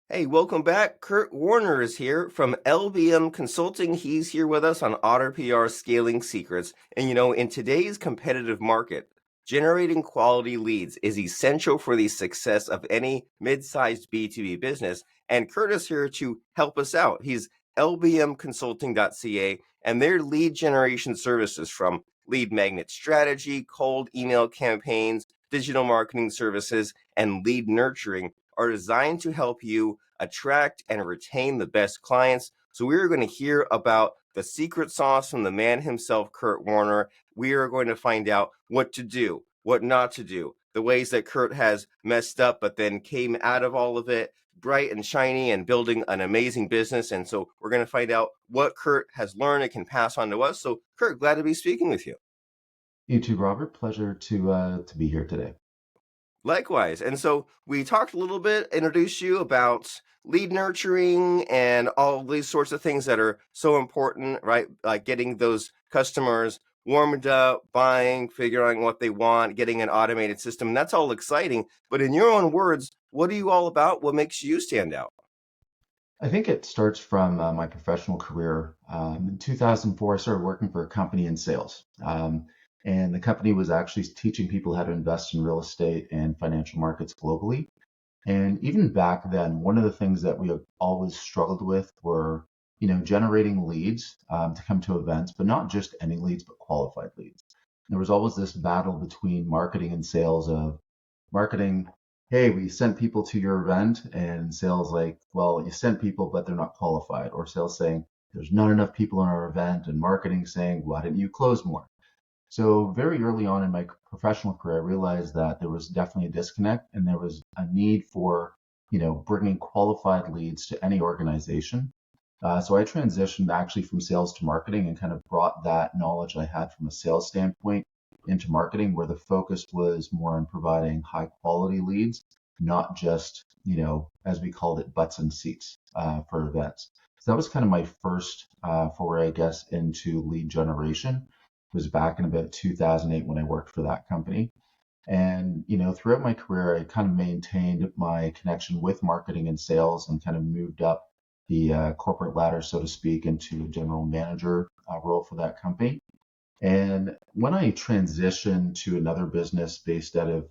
Hey, welcome back. Kurt Warner is here from LBM Consulting. He's here with us on Otter PR Scaling Secrets. And in today's competitive market, generating quality leads is essential for the success of any mid-sized B2B business. And Kurt is here to help us out. He's lbmconsulting.ca, and their lead generation services from lead magnet strategy, cold email campaigns, digital marketing services, and lead nurturing are designed to help you attract and retain the best clients. So we are going to hear about the secret sauce from the man himself, Kurt Warner. We are going to find out what to do, what not to do, the ways that Kurt has messed up, but then came out of all of it bright and shiny and building an amazing business. And so we're going to find out what Kurt has learned and can pass on to us. So Kurt, glad to be speaking with you. You too, Robert. Pleasure to be here today. Likewise. And so we talked a little bit, introduced you about lead nurturing and all these sorts of things that are so important, right? Like getting those customers warmed up, buying, figuring out what they want, getting an automated system. And that's all exciting. But in your own words, what are you all about? What makes you stand out? I think it starts from my professional career. In 2004, I started working for a company in sales. And the company was actually teaching people how to invest in real estate and financial markets globally. And even back then, one of the things that we have always struggled with were, generating leads to come to events, but not just any leads, but qualified leads. There was always this battle between marketing and sales of marketing, hey, we sent people to your event, and sales like, well, you sent people, but they're not qualified. Or sales saying, there's not enough people in our event, and marketing saying, why didn't you close more? So very early on in my professional career, I realized that there was definitely a disconnect and there was a need for, bringing qualified leads to any organization. So I transitioned actually from sales to marketing and kind of brought that knowledge I had from a sales standpoint into marketing, where the focus was more on providing high quality leads, not just, as we called it, butts and seats for events. So that was kind of my first foray, I guess, into lead generation. It was back in about 2008 when I worked for that company. And, throughout my career, I kind of maintained my connection with marketing and sales and kind of moved up the corporate ladder, so to speak, into a general manager role for that company. And when I transitioned to another business based out of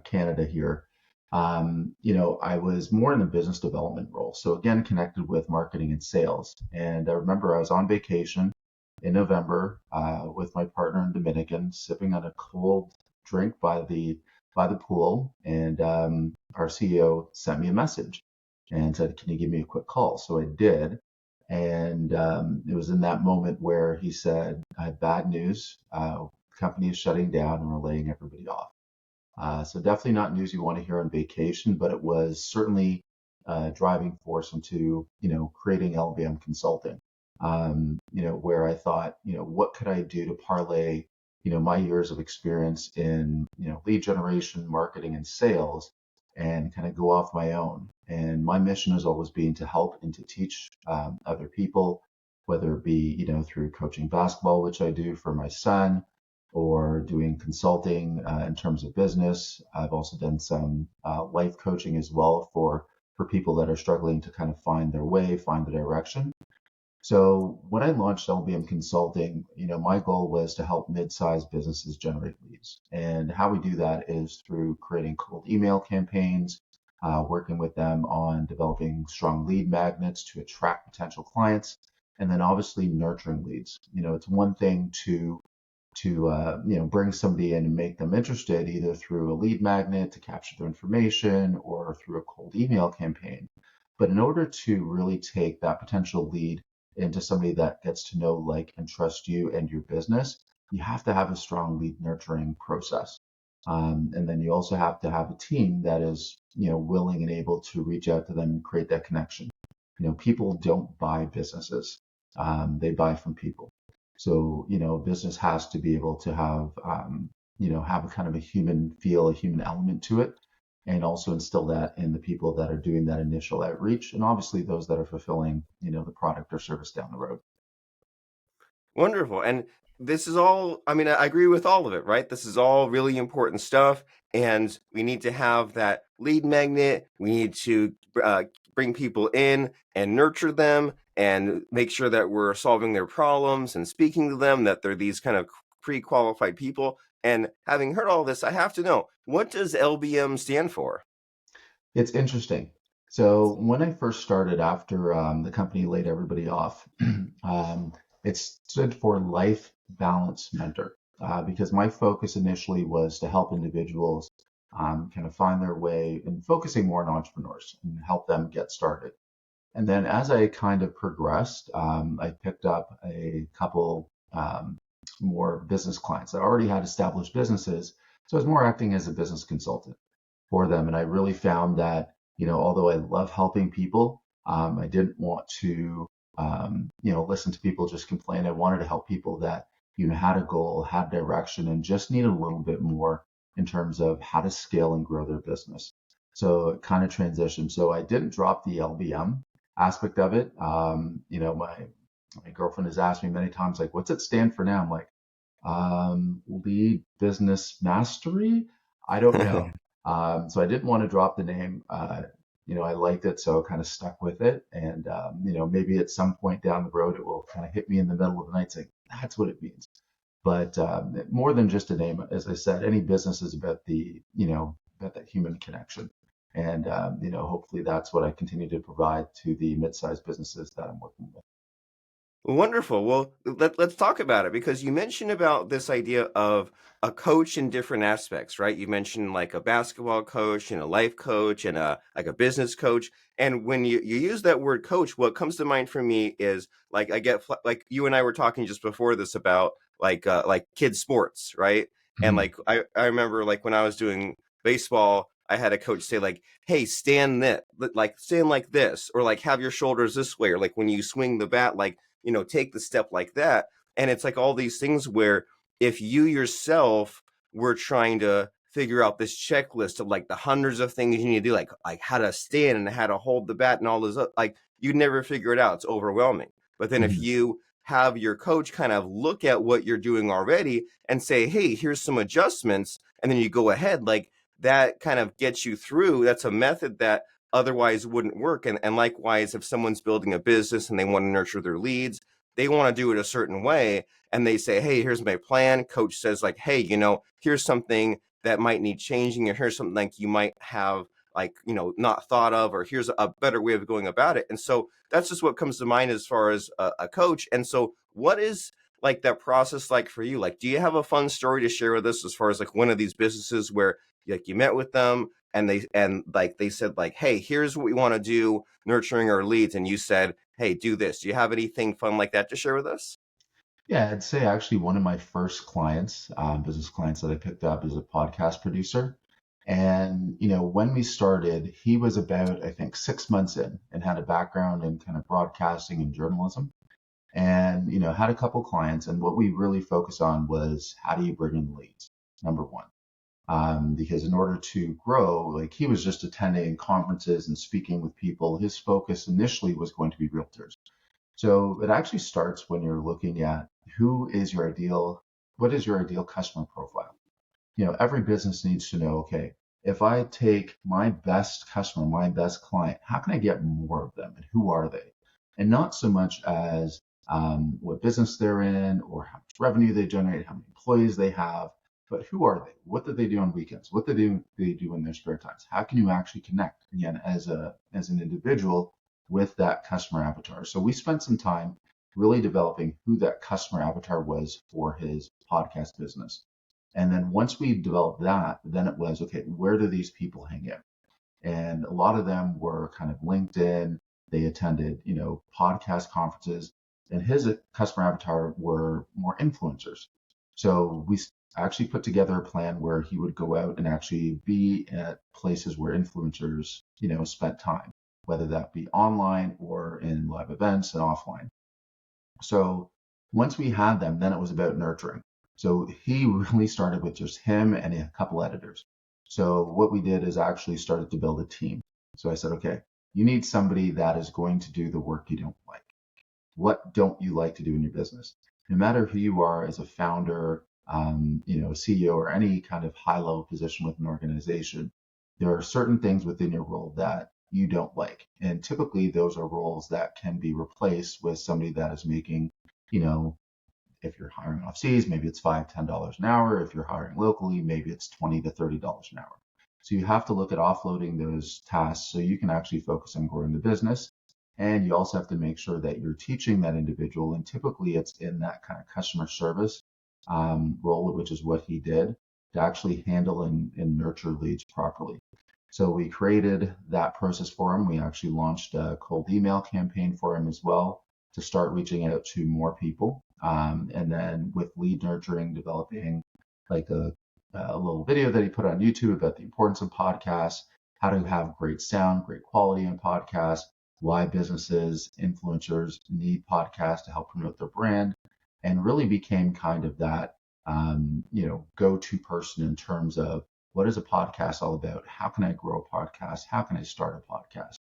Canada here, I was more in a business development role. So again, connected with marketing and sales. And I remember I was on vacation in November with my partner in Dominican, sipping on a cold drink by the pool, and our CEO sent me a message and said, "Can you give me a quick call?" So I did, and it was in that moment where he said, "I have bad news. The company is shutting down, and we're laying everybody off." So definitely not news you want to hear on vacation, but it was certainly a driving force into creating LBM Consulting. Where I thought, what could I do to parlay my years of experience in lead generation, marketing, and sales, and kind of go off my own. And my mission has always been to help and to teach other people, whether it be through coaching basketball, which I do for my son, or doing consulting in terms of business. I've also done some life coaching as well for people that are struggling to kind of find their way, find the direction. So when I launched LBM Consulting, my goal was to help mid-sized businesses generate leads. And how we do that is through creating cold email campaigns, working with them on developing strong lead magnets to attract potential clients, and then obviously nurturing leads. It's one thing to bring somebody in and make them interested either through a lead magnet to capture their information or through a cold email campaign. But in order to really take that potential lead into somebody that gets to know, like, and trust you and your business, you have to have a strong lead nurturing process. And then you also have to have a team that is, willing and able to reach out to them and create that connection. People don't buy businesses; they buy from people. So, business has to be able to have a kind of a human feel, a human element to it, and also instill that in the people that are doing that initial outreach, and obviously those that are fulfilling, the product or service down the road. Wonderful. And this is all, I mean, I agree with all of it, right? This is all really important stuff. And we need to have that lead magnet. We need to uh, bring people in and nurture them and make sure that we're solving their problems and speaking to them, that they're these kind of pre-qualified people. And having heard all this, I have to know, what does LBM stand for? It's interesting. So when I first started after the company laid everybody off, it stood for Life Balance Mentor because my focus initially was to help individuals kind of find their way and focusing more on entrepreneurs and help them get started. And then as I kind of progressed, I picked up a couple more business clients that already had established businesses. So I was more acting as a business consultant for them. And I really found that, although I love helping people, I didn't want to, listen to people just complain. I wanted to help people that, had a goal, had direction, and just needed a little bit more in terms of how to scale and grow their business. So it kind of transitioned. So I didn't drop the LBM aspect of it. My girlfriend has asked me many times, like, what's it stand for now? I'm like, lead business mastery. I don't know. So I didn't want to drop the name. I liked it, so kind of stuck with it. And maybe at some point down the road, it will kind of hit me in the middle of the night, saying that's what it means. But more than just a name, as I said, any business is about about that human connection. And hopefully that's what I continue to provide to the mid-sized businesses that I'm working with. Wonderful. Well, let's talk about it because you mentioned about this idea of a coach in different aspects, right? You mentioned like a basketball coach and a life coach and a like a business coach. And when you use that word coach, what comes to mind for me is like I get like you and I were talking just before this about like kids sports, right? And Mhm. like I remember like when I was doing baseball, I had a coach say like, "Hey, stand like stand like this, or like have your shoulders this way, or like when you swing the bat, like." Take the step like that. And it's like all these things where if you yourself were trying to figure out this checklist of like the hundreds of things you need to do, like how to stand and how to hold the bat and all this, like you'd never figure it out. It's overwhelming. But then if Mhm. you have your coach kind of look at what you're doing already and say, hey, here's some adjustments, and then you go ahead, like that kind of gets you through. That's a method that otherwise wouldn't work. And likewise, if someone's building a business and they want to nurture their leads, they want to do it a certain way. And they say, hey, here's my plan. Coach says, like, hey, here's something that might need changing, or here's something like you might have like, not thought of, or here's a better way of going about it. And so that's just what comes to mind as far as a coach. And so what is like that process like for you? Like, do you have a fun story to share with us as far as like one of these businesses where like you met with them and like they said like, hey, here's what we want to do nurturing our leads, and you said, hey, do this. Do you have anything fun like that to share with us? Yeah, I'd say actually one of my first clients, business clients that I picked up is a podcast producer. And, when we started, he was about, I think, 6 months in and had a background in kind of broadcasting and journalism and, had a couple clients. And what we really focused on was how do you bring in leads, number one. Because in order to grow, like he was just attending conferences and speaking with people, his focus initially was going to be realtors. So it actually starts when you're looking at what is your ideal customer profile? Every business needs to know, okay, if I take my best customer, my best client, how can I get more of them and who are they? And not so much as what business they're in or how much revenue they generate, how many employees they have, but who are they? What do they do on weekends? What they do in their spare times? How can you actually connect again as an individual with that customer avatar? So we spent some time really developing who that customer avatar was for his podcast business. And then once we developed that, then it was okay, where do these people hang out? And a lot of them were kind of LinkedIn. They attended, podcast conferences, and his customer avatar were more influencers. So we actually put together a plan where he would go out and actually be at places where influencers, spent time, whether that be online or in live events and offline. So once we had them, then it was about nurturing. So he really started with just him and a couple editors. So what we did is actually started to build a team. So I said, okay, you need somebody that is going to do the work you don't like. What don't you like to do in your business? no matter who you are as a founder, CEO, or any kind of high level position with an organization, there are certain things within your role that you don't like. And typically those are roles that can be replaced with somebody that is making, you know, if you're hiring off seas, maybe it's $5, $10 an hour. If you're hiring locally, maybe it's $20 to $30 an hour. So you have to look at offloading those tasks so you can actually focus on growing the business. And you also have to make sure that you're teaching that individual. And typically it's in that kind of customer service role, which is what he did, to actually handle and nurture leads properly. So we created that process for him. We actually launched a cold email campaign for him as well to start reaching out to more people. And then with lead nurturing, developing like a little video that he put on YouTube about the importance of podcasts, how to have great sound, great quality in podcasts, why businesses, influencers need podcasts to help promote their brand, and really became kind of that, go-to person in terms of what is a podcast all about? How can I grow a podcast? How can I start a podcast?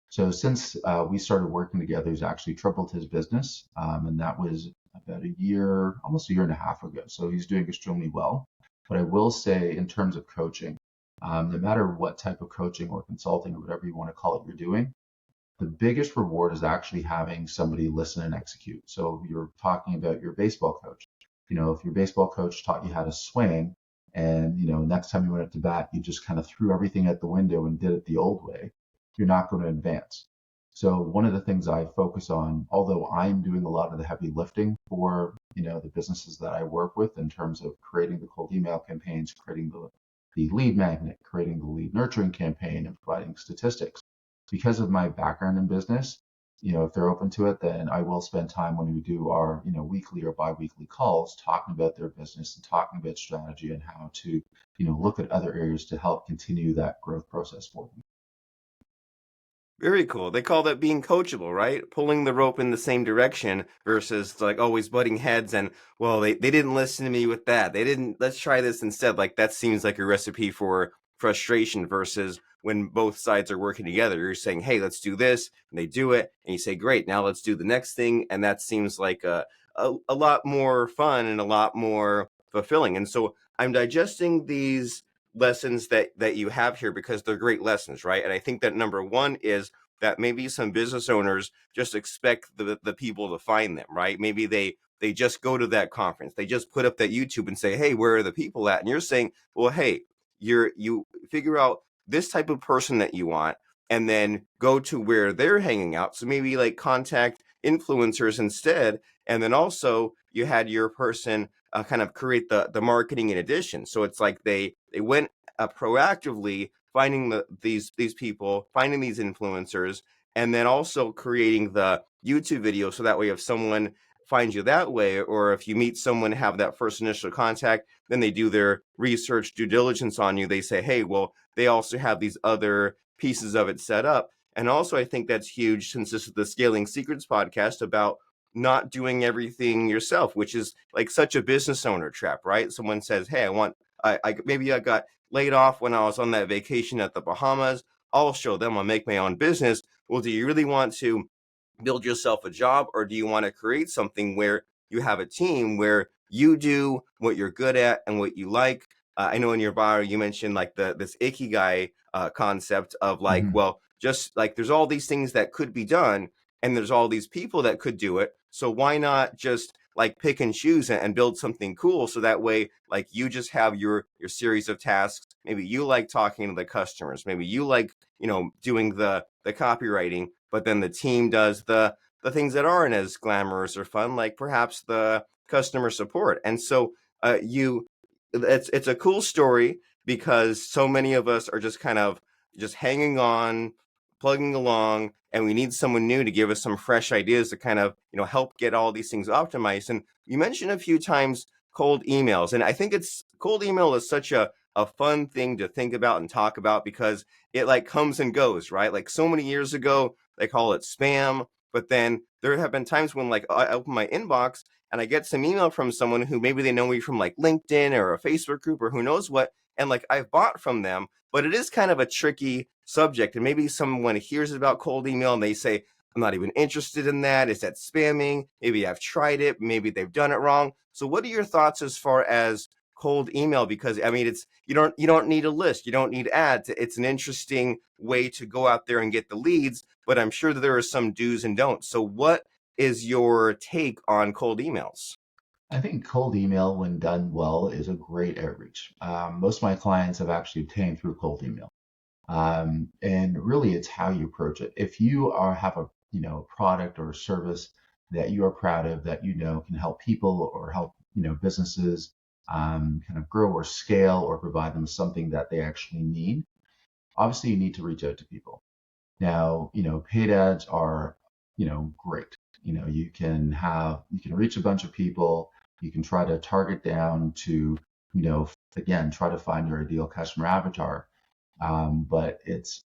So since we started working together, he's actually tripled his business, and that was about a year, almost a year and a half ago. So he's doing extremely well. But I will say, in terms of coaching, no matter what type of coaching or consulting or whatever you want to call it, you're doing, the biggest reward is actually having somebody listen and execute. So you're talking about your baseball coach. If your baseball coach taught you how to swing, and next time you went up to bat, you just kind of threw everything out the window and did it the old way, you're not going to advance. So one of the things I focus on, although I'm doing a lot of the heavy lifting for the businesses that I work with in terms of creating the cold email campaigns, creating the lead magnet, creating the lead nurturing campaign, and providing statistics. Because of my background in business, if they're open to it, then I will spend time when we do our weekly or bi-weekly calls talking about their business and talking about strategy and how to look at other areas to help continue that growth process for them. Very cool. They call that being coachable, right? Pulling the rope in the same direction versus like always butting heads and, well, they didn't listen to me with that. They didn't, let's try this instead. Like that seems like a recipe for frustration versus when both sides are working together. You're saying, hey, let's do this. And they do it. And you say, great, now let's do the next thing. And that seems like a lot more fun and a lot more fulfilling. And so I'm digesting these lessons that you have here because they're great lessons, right? And I think that number one is that maybe some business owners just expect the people to find them, right? Maybe they just go to that conference, they just put up that YouTube and say, hey, where are the people at? And you're saying, well, hey, you figure out this type of person that you want and then go to where they're hanging out. So maybe like contact influencers instead. And then also you had your person kind of create the marketing in addition. So it's like they went proactively finding these people, finding these influencers, and then also creating the YouTube video. So that way, if someone finds you that way, or if you meet someone, have that first initial contact, then they do their research, due diligence on you. They say, hey, well, they also have these other pieces of it set up. And also, I think that's huge since this is the Scaling Secrets podcast about not doing everything yourself, which is like such a business owner trap, right? Someone says, hey, maybe I got laid off when I was on that vacation at the Bahamas. I'll show them I'll make my own business. Well, do you really want to build yourself a job, or do you want to create something where you have a team where you do what you're good at and what you like? I know in your bio you mentioned like this ikigai concept of like, Mm-hmm. well, just like there's all these things that could be done, and there's all these people that could do it. So why not just like pick and choose and build something cool so that way like you just have your series of tasks. Maybe you like talking to the customers, maybe you like doing the copywriting, but then the team does the things that aren't as glamorous or fun, like perhaps the customer support. And so you it's a cool story because so many of us are just kind of just hanging on, plugging along, and we need someone new to give us some fresh ideas to kind of help get all these things optimized. And you mentioned a few times cold emails, and I think it's cold email is such a fun thing to think about and talk about because it like comes and goes, right? Like so many years ago they call it spam, but then there have been times when like I open my inbox and I get some email from someone who maybe they know me from like LinkedIn or a Facebook group or who knows what, and like I've bought from them, but it is kind of a tricky subject. And maybe someone hears about cold email and they say, I'm not even interested in that. Is that spamming? Maybe I've tried it. Maybe they've done it wrong. So what are your thoughts as far as cold email? Because I mean, it's you don't need a list. You don't need ads. It's an interesting way to go out there and get the leads, but I'm sure that there are some do's and don'ts. So what is your take on cold emails? I think cold email, when done well, is a great outreach. Most of my clients have actually obtained through cold email. And really, it's how you approach it. If you have a product or a service that you are proud of, that can help people or help businesses kind of grow or scale or provide them something that they actually need, obviously you need to reach out to people. Now, paid ads are, great. You can reach a bunch of people. You can try to target down to, again, try to find your ideal customer avatar. But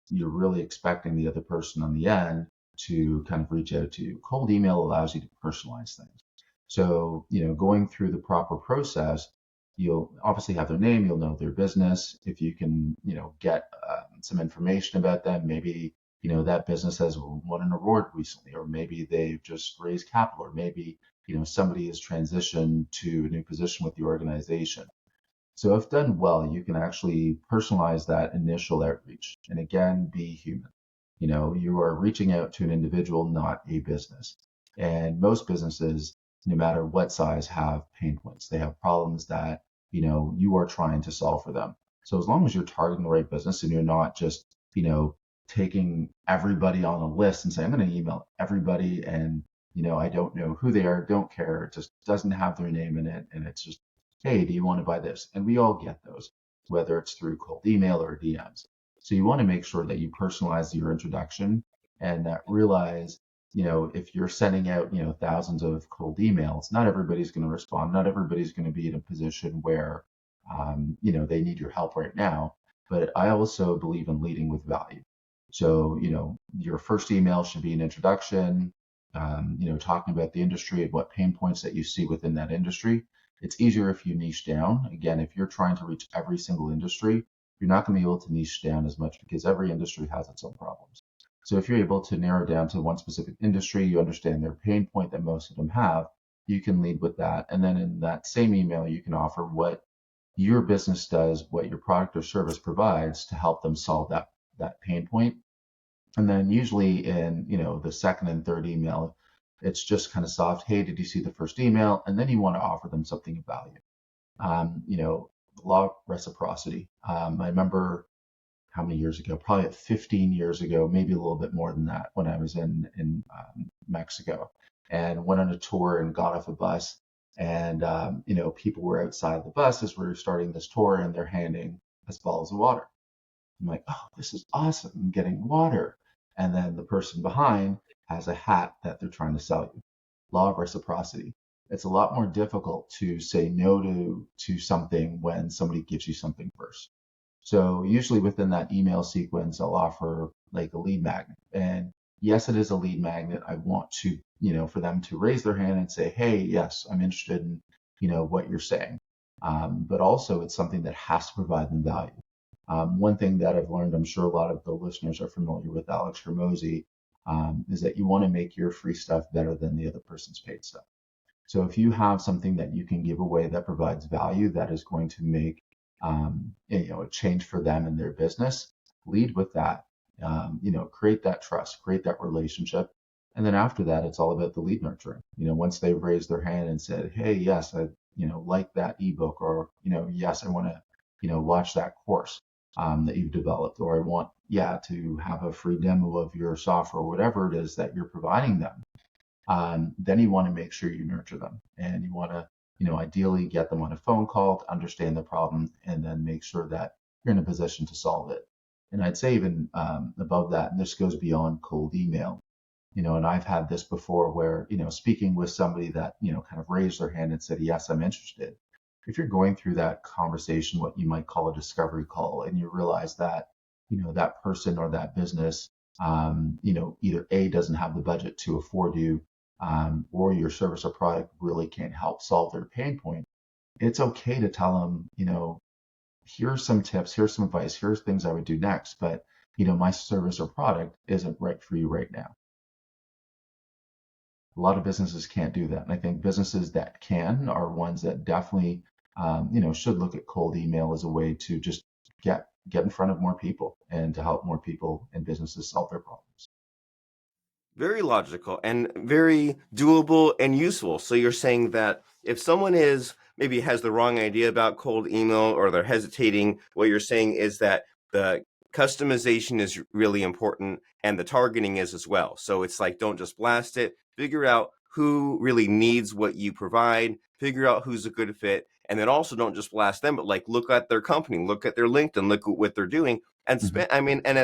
you're really expecting the other person on the end to kind of reach out to you. Cold email allows you to personalize things. So, going through the proper process, you'll obviously have their name, you'll know their business. If you can, get some information about them, maybe, that business has won an award recently, or maybe they've just raised capital, or maybe, somebody has transitioned to a new position with the organization. So if done well, you can actually personalize that initial outreach and again, be human. You are reaching out to an individual, not a business. And most businesses, no matter what size, have pain points. They have problems that, you are trying to solve for them. So as long as you're targeting the right business and you're not just, taking everybody on a list and saying, I'm going to email everybody and, I don't know who they are, don't care, it just doesn't have their name in it. And it's just, hey, do you want to buy this? And we all get those, whether it's through cold email or DMs. So you want to make sure that you personalize your introduction and that realize, if you're sending out, thousands of cold emails, not everybody's going to respond. Not everybody's going to be in a position where, they need your help right now. But I also believe in leading with value. So, your first email should be an introduction, talking about the industry and what pain points that you see within that industry. It's easier if you niche down. Again, if you're trying to reach every single industry, you're not going to be able to niche down as much because every industry has its own problems. So if you're able to narrow down to one specific industry, you understand their pain point that most of them have, you can lead with that. And then in that same email, you can offer what your business does, what your product or service provides to help them solve that pain point. And then usually in, the second and third email, it's just kind of soft. Hey, did you see the first email? And then you want to offer them something of value. Law of reciprocity. I remember how many years ago, probably 15 years ago, maybe a little bit more than that, when I was in Mexico and went on a tour and got off a bus. And, people were outside the bus as we were starting this tour and they're handing us bottles of water. I'm like, oh, this is awesome. I'm getting water. And then the person behind has a hat that they're trying to sell you. Law of reciprocity. It's a lot more difficult to say no to something when somebody gives you something first. So usually within that email sequence, I'll offer like a lead magnet. And yes, it is a lead magnet. I want to, for them to raise their hand and say, hey, yes, I'm interested in, what you're saying. But also it's something that has to provide them value. One thing that I've learned, I'm sure a lot of the listeners are familiar with Alex Hermosi, is that you want to make your free stuff better than the other person's paid stuff. So if you have something that you can give away that provides value, that is going to make a change for them in their business, lead with that. Create that trust, create that relationship. And then after that, it's all about the lead nurturing. Once they've raised their hand and said, hey, yes, I, like that ebook, or, yes, I want to, watch that course that you've developed, or I want, to have a free demo of your software, whatever it is that you're providing them. Then you want to make sure you nurture them, and you want to, ideally get them on a phone call to understand the problem, and then make sure that you're in a position to solve it. And I'd say even above that, and this goes beyond cold email, and I've had this before where, speaking with somebody that, kind of raised their hand and said, yes, I'm interested. If you're going through that conversation, what you might call a discovery call, and you realize that, that person or that business, either A, doesn't have the budget to afford you, or your service or product really can't help solve their pain point, it's okay to tell them, here's some tips, here's some advice, here's things I would do next, but my service or product isn't right for you right now. A lot of businesses can't do that. And I think businesses that can are ones that definitely, should look at cold email as a way to just get in front of more people and to help more people and businesses solve their problems. Very logical and very doable and useful. So you're saying that if someone is maybe has the wrong idea about cold email or they're hesitating, what you're saying is that the customization is really important and the targeting is as well. So it's like don't just blast it, figure out who really needs what you provide, figure out who's a good fit, and then also don't just blast them, but like look at their company, look at their LinkedIn, look at what they're doing and Mhm. spend I mean, and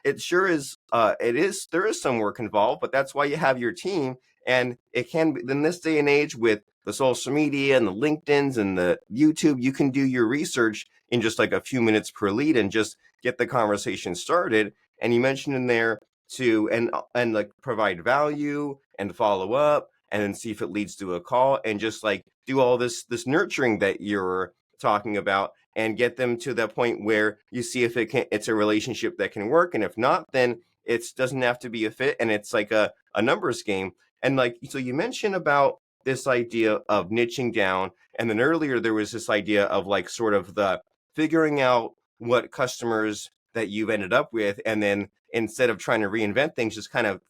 it sure is there is some work involved, but that's why you have your team. And it can be in this day and age with the social media and the LinkedIn's and the YouTube, you can do your research in just like a few minutes per lead and just get the conversation started. And you mentioned in there to and like provide value and follow up and then see if it leads to a call and just like do all this nurturing that you're talking about and get them to that point where you see if it's a relationship that can work, and if not, then it doesn't have to be a fit and it's like a numbers game. And like so you mentioned about this idea of niching down, and then earlier there was this idea of like sort of the figuring out what customers that you've ended up with, and then instead of trying to reinvent things, just kind of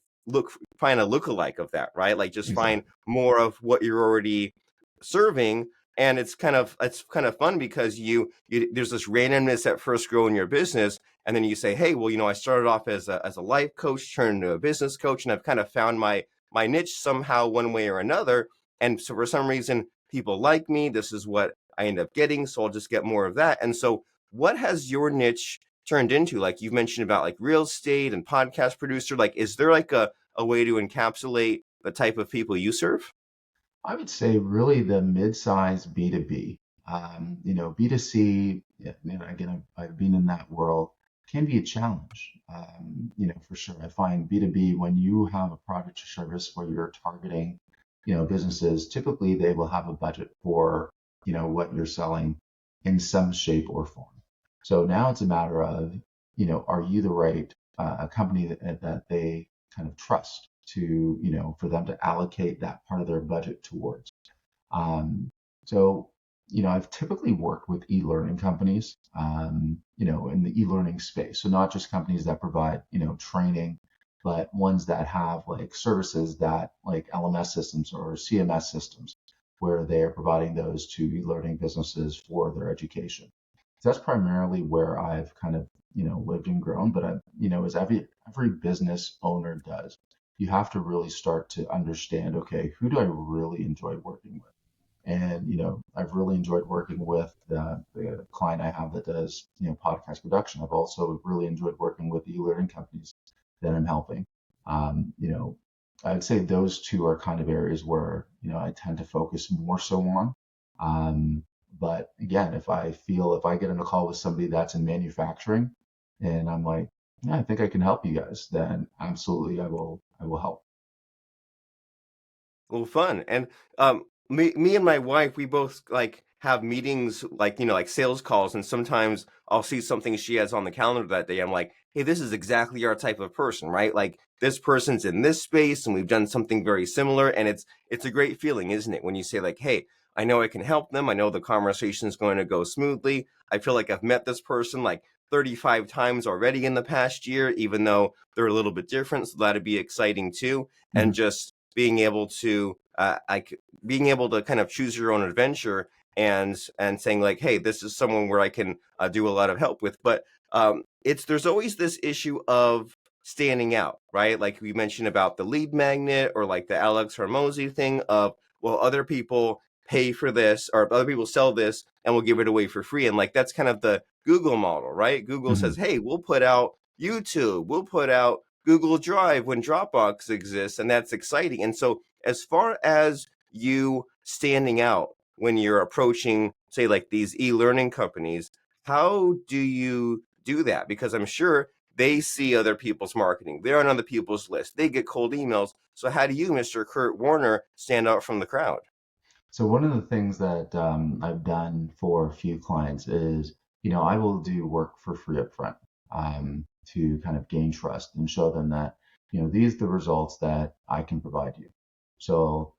find a lookalike of that, right? Like just find Exactly. more of what you're already serving. And it's kind of fun because you there's this randomness at first growing your business, and then you say, hey, well, I started off as a life coach, turned into a business coach, and I've kind of found my niche somehow one way or another. And so for some reason people like me, this is what I end up getting, so I'll just get more of that. And so what has your niche turned into? Like you've mentioned about like real estate and podcast producer, like is there like a way to encapsulate the type of people you serve? I would say really the mid-size B2B. B2C, yeah, again, I've been in that world, can be a challenge, for sure. I find B2B, when you have a product or service where you're targeting, businesses, typically they will have a budget for, what you're selling in some shape or form. So now it's a matter of, are you the right company that they kind of trust to, for them to allocate that part of their budget towards. Um, so, I've typically worked with e-learning companies, in the e-learning space. So not just companies that provide, training, but ones that have like services that like LMS systems or CMS systems, where they are providing those to e-learning businesses for their education. So that's primarily where I've kind of, lived and grown. But as every business owner does, you have to really start to understand, okay, who do I really enjoy working with? And, I've really enjoyed working with the client I have that does, podcast production. I've also really enjoyed working with e-learning companies that I'm helping. I'd say those two are kind of areas where, I tend to focus more so on. Um, but again, if I get in a call with somebody that's in manufacturing and I'm like, yeah, I think I can help you guys, then absolutely I will help. Well, fun. And me and my wife, we both like have meetings, like like sales calls, and sometimes I'll see something she has on the calendar that day. I'm like, hey, this is exactly our type of person, right? Like this person's in this space, and we've done something very similar, and it's a great feeling, isn't it? When you say like, hey, I know I can help them. I know the conversation is going to go smoothly. I feel like I've met this person like 35 times already in the past year, even though they're a little bit different. So that'd be exciting too. And Mhm. just being able to kind of choose your own adventure and saying like, hey, this is someone where I can do a lot of help with. But it's there's always this issue of standing out, right? Like we mentioned about the lead magnet or like the Alex Hormozy thing of, well, other people pay for this or other people sell this and we'll give it away for free. And like that's kind of the Google model, right? Google says, Mhm. hey, we'll put out YouTube, we'll put out Google Drive when Dropbox exists, and that's exciting. And so, as far as you standing out when you're approaching, say, like these e-learning companies, how do you do that? Because I'm sure they see other people's marketing, they're on other people's list, they get cold emails. So, how do you, Mr. Kurt Warner, stand out from the crowd? So one of the things that I've done for a few clients is, I will do work for free up front to kind of gain trust and show them that, these are the results that I can provide you. So,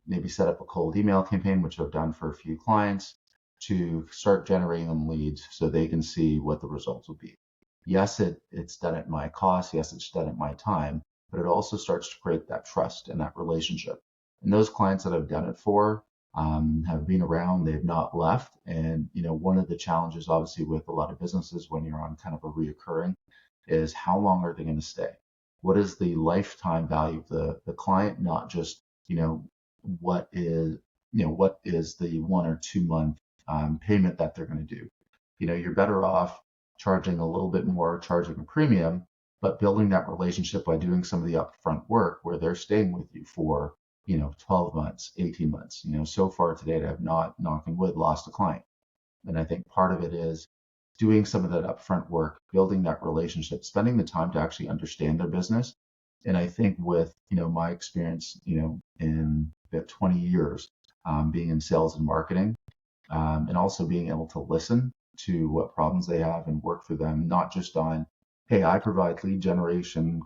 maybe set up a cold email campaign, which I've done for a few clients, to start generating them leads so they can see what the results will be. Yes, it's done at my cost. Yes, it's done at my time, but it also starts to create that trust and that relationship. And those clients that I've done it for have been around, they've not left. And, one of the challenges, obviously, with a lot of businesses when you're on kind of a reoccurring is how long are they going to stay? What is the lifetime value of the client, not just, what is, what is the 1 or 2 month payment that they're going to do? You're better off charging a little bit more, charging a premium, but building that relationship by doing some of the upfront work where they're staying with you for 12 months, 18 months. So far today, I've not, knocking wood, lost a client. And I think part of it is doing some of that upfront work, building that relationship, spending the time to actually understand their business. And I think with, my experience, in about 20 years, being in sales and marketing, and also being able to listen to what problems they have and work through them, not just on, hey, I provide lead generation,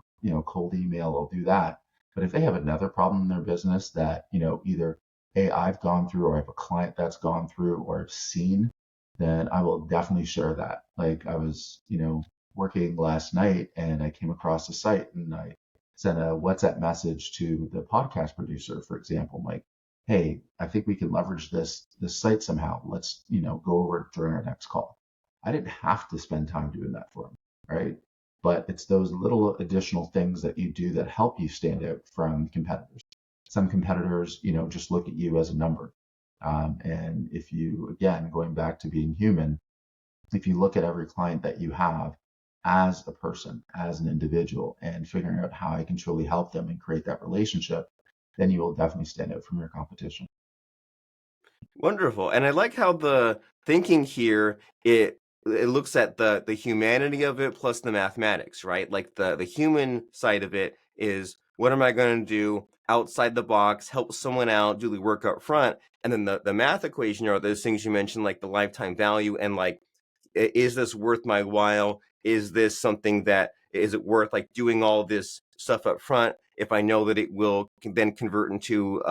cold email, I'll do that. But if they have another problem in their business that, either, hey, I've gone through, or I have a client that's gone through, or I've seen, then I will definitely share that. Like I was, working last night and I came across a site and I sent a WhatsApp message to the podcast producer, for example, I'm like, hey, I think we can leverage this site somehow. Let's, go over it during our next call. I didn't have to spend time doing that for him, right? But it's those little additional things that you do that help you stand out from competitors. Some competitors, just look at you as a number. And if you, again, going back to being human, if you look at every client that you have as a person, as an individual, and figuring out how I can truly help them and create that relationship, then you will definitely stand out from your competition. Wonderful. And I like how the thinking here it looks at the humanity of it plus the mathematics, right? Like the human side of it is what am I going to do outside the box, help someone out, do the work up front, and then the math equation are those things you mentioned like the lifetime value and like is this worth my while? Is this something that is it worth like doing all this stuff up front if I know that it will then convert into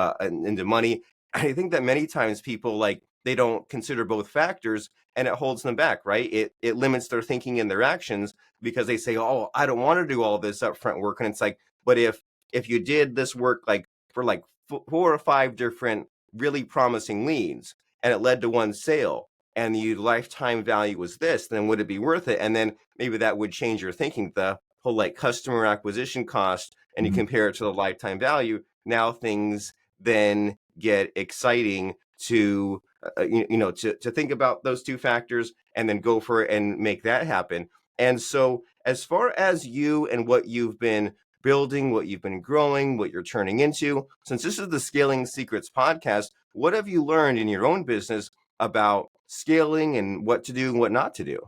money? I think that many times people like they don't consider both factors and it holds them back, right? It limits their thinking and their actions because they say, "Oh, I don't want to do all this upfront work." And it's like, but if you did this work like for like 4 or 5 different really promising leads and it led to one sale and the lifetime value was this, then would it be worth it? And then maybe that would change your thinking. The whole like customer acquisition cost and you Mhm. compare it to the lifetime value. Now things then get exciting to to think about those two factors and then go for it and make that happen. And so as far as you and what you've been building, what you've been growing, what you're turning into, since this is the Scaling Secrets podcast, what have you learned in your own business about scaling and what to do and what not to do?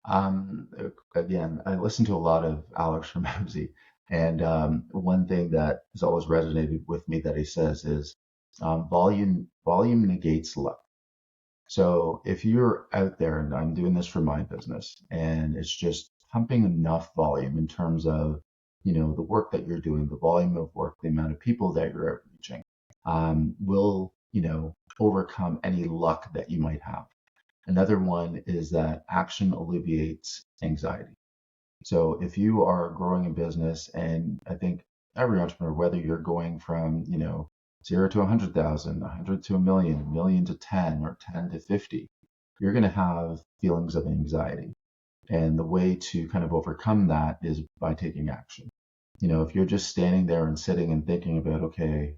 Um, Again, I listen to a lot of Alex Ramosi, and one thing that has always resonated with me that he says is volume negates luck. So if you're out there, and I'm doing this for my business, and it's just pumping enough volume in terms of, the work that you're doing, the volume of work, the amount of people that you're outreaching, will, overcome any luck that you might have. Another one is that action alleviates anxiety. So if you are growing a business, and I think every entrepreneur, whether you're going from, 0 to 100,000, 100 to a million, a million to 10, or 10 to 50, you're going to have feelings of anxiety. And the way to kind of overcome that is by taking action. If you're just standing there and sitting and thinking about, okay,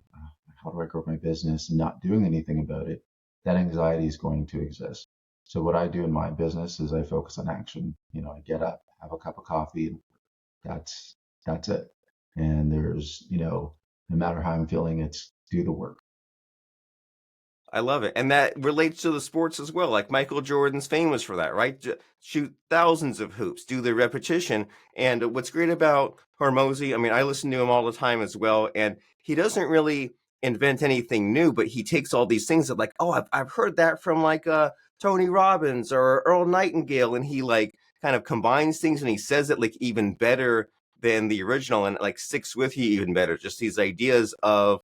how do I grow my business and not doing anything about it, that anxiety is going to exist. So what I do in my business is I focus on action. I get up, have a cup of coffee, and that's it. And there's, no matter how I'm feeling, it's do the work. I love it. And that relates to the sports as well. Like Michael Jordan's famous for that, right? Shoot thousands of hoops, do the repetition. And what's great about Hormozy, I mean, I listen to him all the time as well. And he doesn't really invent anything new, but he takes all these things that like, oh, I've heard that from like Tony Robbins or Earl Nightingale. And he like kind of combines things and he says it like even better than the original and it like sticks with you even better. Just these ideas of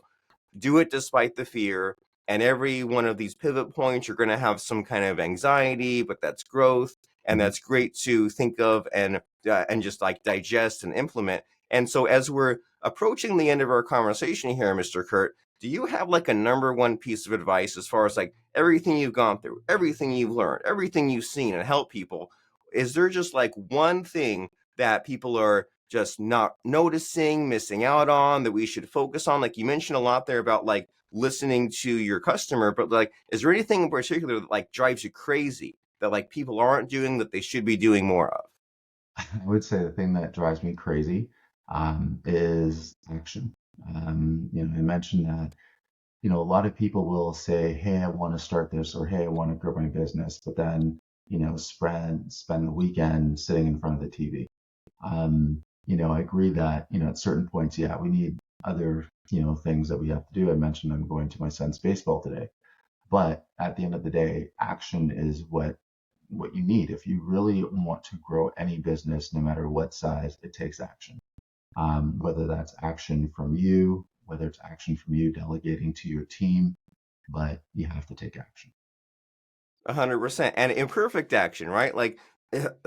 do it despite the fear. And every one of these pivot points, you're going to have some kind of anxiety, but that's growth. And Mhm. that's great to think of and just like digest and implement. And so as we're approaching the end of our conversation here, Mr. Kurt, do you have like a number one piece of advice as far as like everything you've gone through, everything you've learned, everything you've seen and helped people? Is there just like one thing that people are just not noticing, missing out on, that we should focus on? Like you mentioned a lot there about like listening to your customer, but like, is there anything in particular that like drives you crazy that like people aren't doing that they should be doing more of? I would say the thing that drives me crazy is action. I mentioned that, a lot of people will say, "Hey, I want to start this," or "Hey, I want to grow my business," but then, spend the weekend sitting in front of the TV. I agree that, at certain points, yeah, we need other, things that we have to do. I mentioned I'm going to my son's baseball today, but at the end of the day, action is what you need. If you really want to grow any business, no matter what size, it takes action. Whether that's action from you, whether it's action from you delegating to your team, but you have to take action. 100%. And imperfect action, right? Like,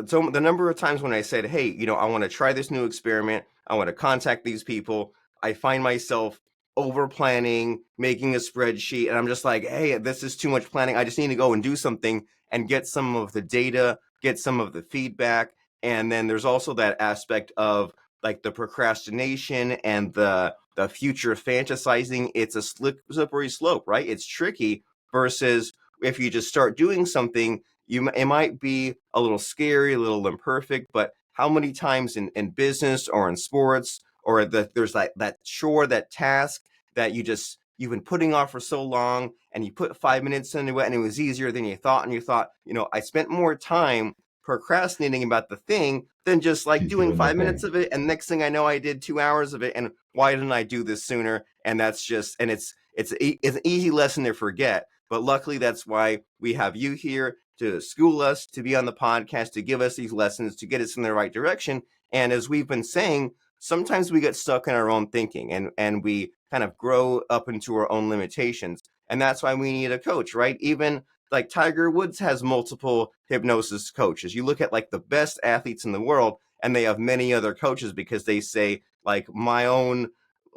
so the number of times when I said, hey, I want to try this new experiment, I want to contact these people, I find myself over planning, making a spreadsheet, and I'm just like, hey, this is too much planning. I just need to go and do something and get some of the data, get some of the feedback. And then there's also that aspect of like the procrastination and the future fantasizing. It's a slippery slope, right? It's tricky versus if you just start doing something, it might be a little scary, a little imperfect, but how many times in business or in sports or there's that chore, that task that you've been putting off for so long, and you put 5 minutes into it and it was easier than you thought, and you thought, I spent more time procrastinating about the thing than just like doing Doing the 5 minutes thing. of it, and next thing I know I did 2 hours of it, and why didn't I do this sooner? And that's just, and it's an easy lesson to forget, but luckily, that's why we have you here to school us, to be on the podcast, to give us these lessons, to get us in the right direction. And as we've been saying, sometimes we get stuck in our own thinking and we kind of grow up into our own limitations. And that's why we need a coach, right? Even like Tiger Woods has multiple hypnosis coaches. You look at like the best athletes in the world, and they have many other coaches because they say, like, my own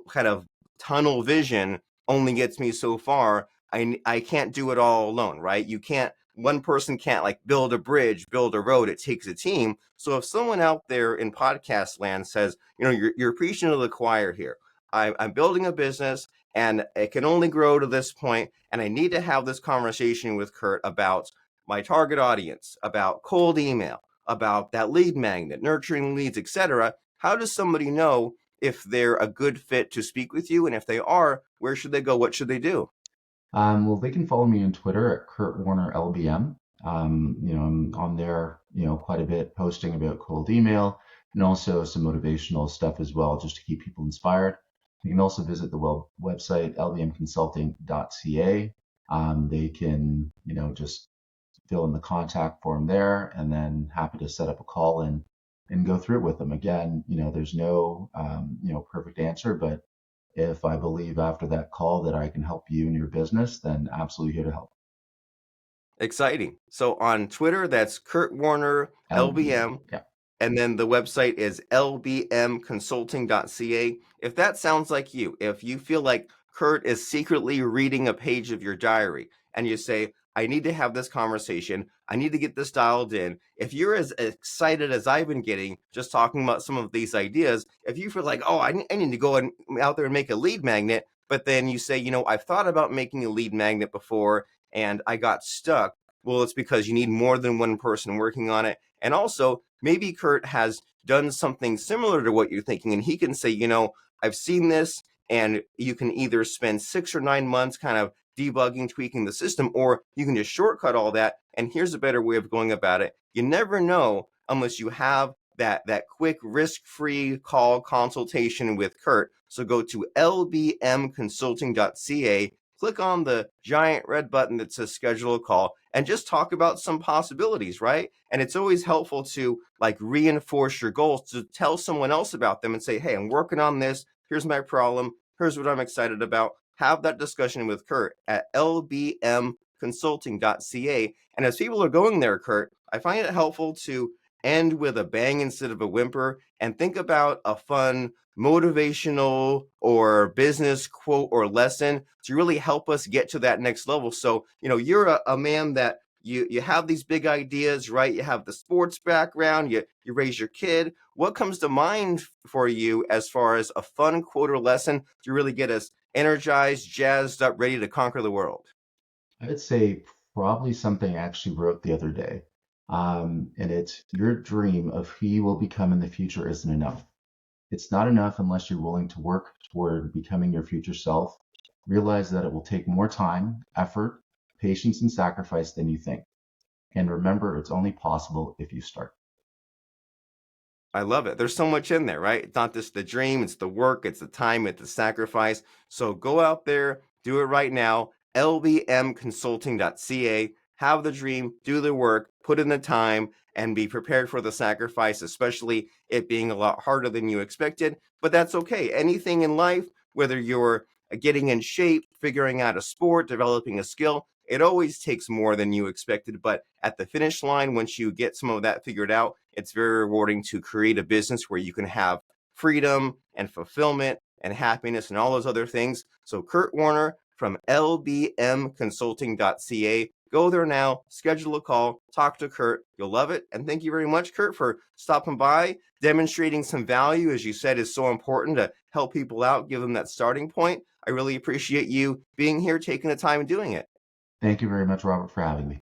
kind of tunnel vision only gets me so far. I can't do it all alone, right? You can't, one person can't like build a bridge, build a road. It takes a team. So if someone out there in podcast land says, you're preaching to the choir here. I'm building a business and it can only grow to this point, and I need to have this conversation with Kurt about my target audience, about cold email, about that lead magnet, nurturing leads, etc. How does somebody know if they're a good fit to speak with you? And if they are, where should they go? What should they do? Well, they can follow me on Twitter at Kurt Warner LBM. I'm on there, quite a bit, posting about cold email and also some motivational stuff as well, just to keep people inspired. You can also visit the website lbmconsulting.ca. They can, just fill in the contact form there, and then happy to set up a call and go through it with them. Again, there's no, perfect answer, but if I believe after that call that I can help you in your business, then absolutely here to help. Exciting. So on Twitter, that's Kurt Warner LBM. LBM. Yeah. And then the website is lbmconsulting.ca. If that sounds like you, if you feel like Kurt is secretly reading a page of your diary and you say, I need to have this conversation, I need to get this dialed in. If you're as excited as I've been getting just talking about some of these ideas, if you feel like, oh, I need to go out there and make a lead magnet, but then you say, I've thought about making a lead magnet before and I got stuck. Well, it's because you need more than one person working on it. And also, maybe Kurt has done something similar to what you're thinking, and he can say, I've seen this, and you can either spend 6 or 9 months kind of debugging, tweaking the system, or you can just shortcut all that. And here's a better way of going about it. You never know unless you have that quick risk-free call consultation with Kurt. So go to lbmconsulting.ca, click on the giant red button that says schedule a call, and just talk about some possibilities, right? And it's always helpful to like reinforce your goals, to tell someone else about them and say, hey, I'm working on this. Here's my problem. Here's what I'm excited about. have that discussion with Kurt at lbmconsulting.ca. And as people are going there, Kurt, I find it helpful to end with a bang instead of a whimper and think about a fun motivational or business quote or lesson to really help us get to that next level. So, you're a man that you have these big ideas, right? You have the sports background, you raise your kid. What comes to mind for you as far as a fun quote or lesson to really get us energized, jazzed up, ready to conquer the world? I would say probably something I actually wrote the other day. And it's your dream of who you will become in the future isn't enough. It's not enough unless you're willing to work toward becoming your future self. Realize that it will take more time, effort, patience, and sacrifice than you think. And remember, it's only possible if you start. I love it. There's so much in there, right? It's not just the dream, it's the work, it's the time, it's the sacrifice. So go out there, do it right now. lbmconsulting.ca. Have the dream, do the work, put in the time, and be prepared for the sacrifice, especially it being a lot harder than you expected. But that's okay. Anything in life, whether you're getting in shape, figuring out a sport, developing a skill, it always takes more than you expected. But at the finish line, once you get some of that figured out, it's very rewarding to create a business where you can have freedom and fulfillment and happiness and all those other things. So Kurt Warner from lbmconsulting.ca. Go there now, schedule a call, talk to Kurt. You'll love it. And thank you very much, Kurt, for stopping by, demonstrating some value, as you said, is so important to help people out, give them that starting point. I really appreciate you being here, taking the time and doing it. Thank you very much, Robert, for having me.